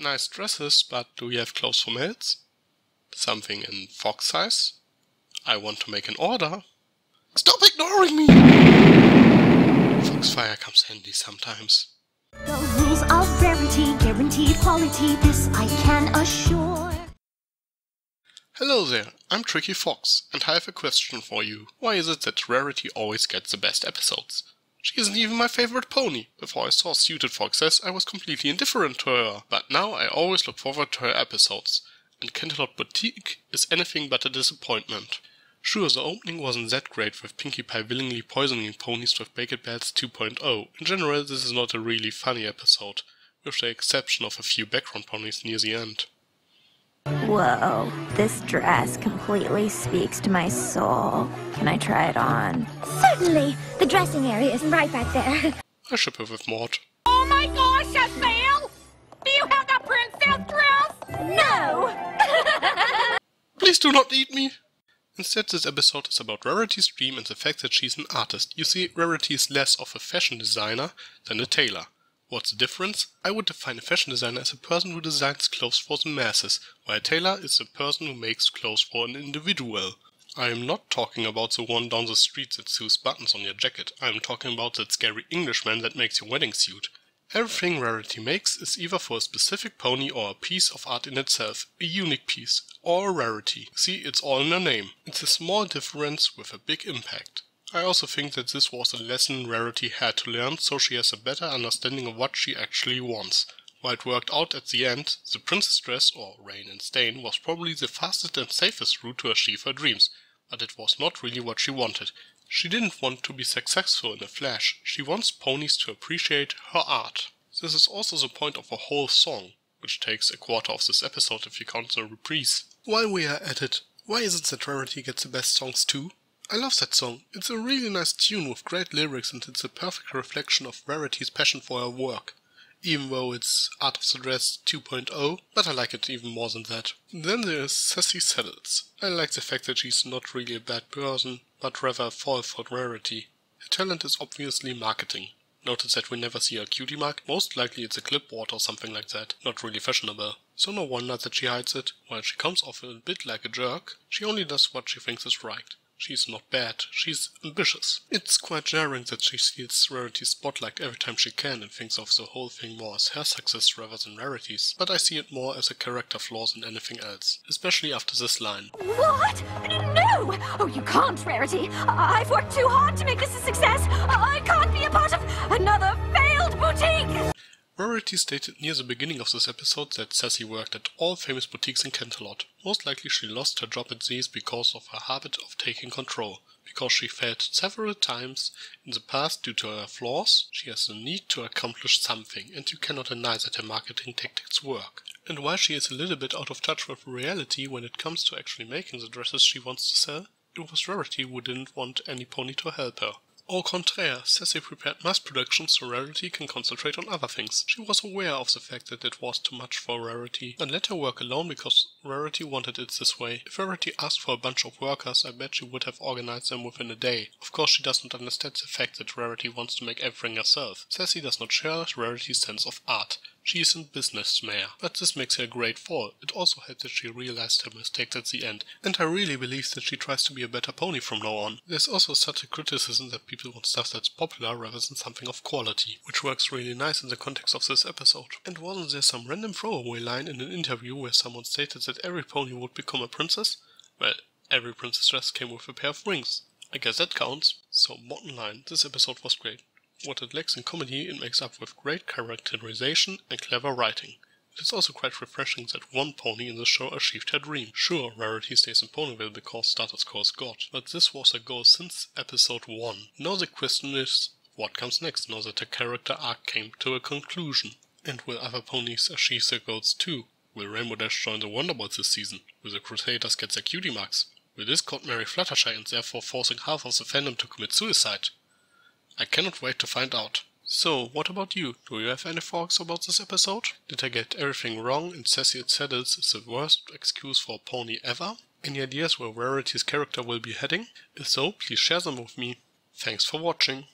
Nice dresses, but do we have clothes for males? Something in fox size? I want to make an order. Stop ignoring me! Foxfire comes handy sometimes. The rules of Rarity, guaranteed quality, this I can assure. Hello there, I'm Tricky Fox, and I have a question for you. Why is it that Rarity always gets the best episodes? She isn't even my favorite pony. Before I saw Suited Foxes, I was completely indifferent to her, but now I always look forward to her episodes. And Canterlot Boutique is anything but a disappointment. Sure, the opening wasn't that great with Pinkie Pie willingly poisoning ponies with Baked Beds 2.0. In general, this is not a really funny episode, with the exception of a few background ponies near the end. Whoa, this dress completely speaks to my soul. Can I try it on? Certainly. The dressing area is right back there. I ship her with Maud. Oh my gosh, Estelle! Do you have the princess dress? No! Please do not eat me! Instead, this episode is about Rarity's dream and the fact that she's an artist. You see, Rarity is less of a fashion designer than a tailor. What's the difference? I would define a fashion designer as a person who designs clothes for the masses, while a tailor is a person who makes clothes for an individual. I am not talking about the one down the street that sews buttons on your jacket. I am talking about that scary Englishman that makes your wedding suit. Everything Rarity makes is either for a specific pony or a piece of art in itself, a unique piece, or a rarity. See, it's all in her name. It's a small difference with a big impact. I also think that this was a lesson Rarity had to learn, so she has a better understanding of what she actually wants. While it worked out at the end, the princess dress, or Rain and Stain, was probably the fastest and safest route to achieve her dreams, but it was not really what she wanted. She didn't want to be successful in a flash, she wants ponies to appreciate her art. This is also the point of a whole song, which takes a quarter of this episode if you count the reprise. While we are at it, why is it that Rarity gets the best songs too? I love that song. It's a really nice tune with great lyrics and it's a perfect reflection of Rarity's passion for her work. Even though it's Art of the Dress 2.0, but I like it even more than that. Then there is Sassy Saddles. I like the fact that she's not really a bad person, but rather a foil for Rarity. Her talent is obviously marketing. Notice that we never see her cutie mark, most likely it's a clipboard or something like that, not really fashionable. So no wonder that she hides it. While she comes off a bit like a jerk, she only does what she thinks is right. She's not bad, she's ambitious. It's quite jarring that she steals Rarity's spotlight every time she can and thinks of the whole thing more as her success rather than Rarity's, but I see it more as a character flaw than anything else, especially after this line. What? No! Oh, you can't, Rarity. I've worked too hard to make this a success. I can't be a part of another failed boutique! Rarity stated near the beginning of this episode that Sassy worked at all famous boutiques in Canterlot. Most likely she lost her job at these because of her habit of taking control. Because she failed several times in the past due to her flaws, she has the need to accomplish something, and you cannot deny that her marketing tactics work. And while she is a little bit out of touch with reality when it comes to actually making the dresses she wants to sell, it was Rarity who didn't want any pony to help her. Au contraire, Sassy prepared mass production so Rarity can concentrate on other things. She was aware of the fact that it was too much for Rarity and let her work alone because Rarity wanted it this way. If Rarity asked for a bunch of workers, I bet she would have organized them within a day. Of course she does not understand the fact that Rarity wants to make everything herself. Sassy does not share Rarity's sense of art. She is a business mare, but this makes her a great foil. It also helps that she realized her mistakes at the end, and I really believe that she tries to be a better pony from now on. There's also such a criticism that people want stuff that's popular rather than something of quality, which works really nice in the context of this episode. And wasn't there some random throwaway line in an interview where someone stated that every pony would become a princess? Well, every princess dress came with a pair of rings. I guess that counts. So bottom line, this episode was great. What it lacks in comedy, it makes up with great characterization and clever writing. It is also quite refreshing that one pony in the show achieved her dream. Sure, Rarity stays in Ponyville because status quo is God, but this was a goal since episode 1. Now the question is, what comes next now that her character arc came to a conclusion? And will other ponies achieve their goals too? Will Rainbow Dash join the Wonderbolts this season? Will the Crusaders get their cutie marks? Will Discord marry Fluttershy and therefore forcing half of the fandom to commit suicide? I cannot wait to find out. So, what about you? Do you have any thoughts about this episode? Did I get everything wrong and Sassy Saddles is the worst excuse for a pony ever? Any ideas where Rarity's character will be heading? If so, please share them with me. Thanks for watching.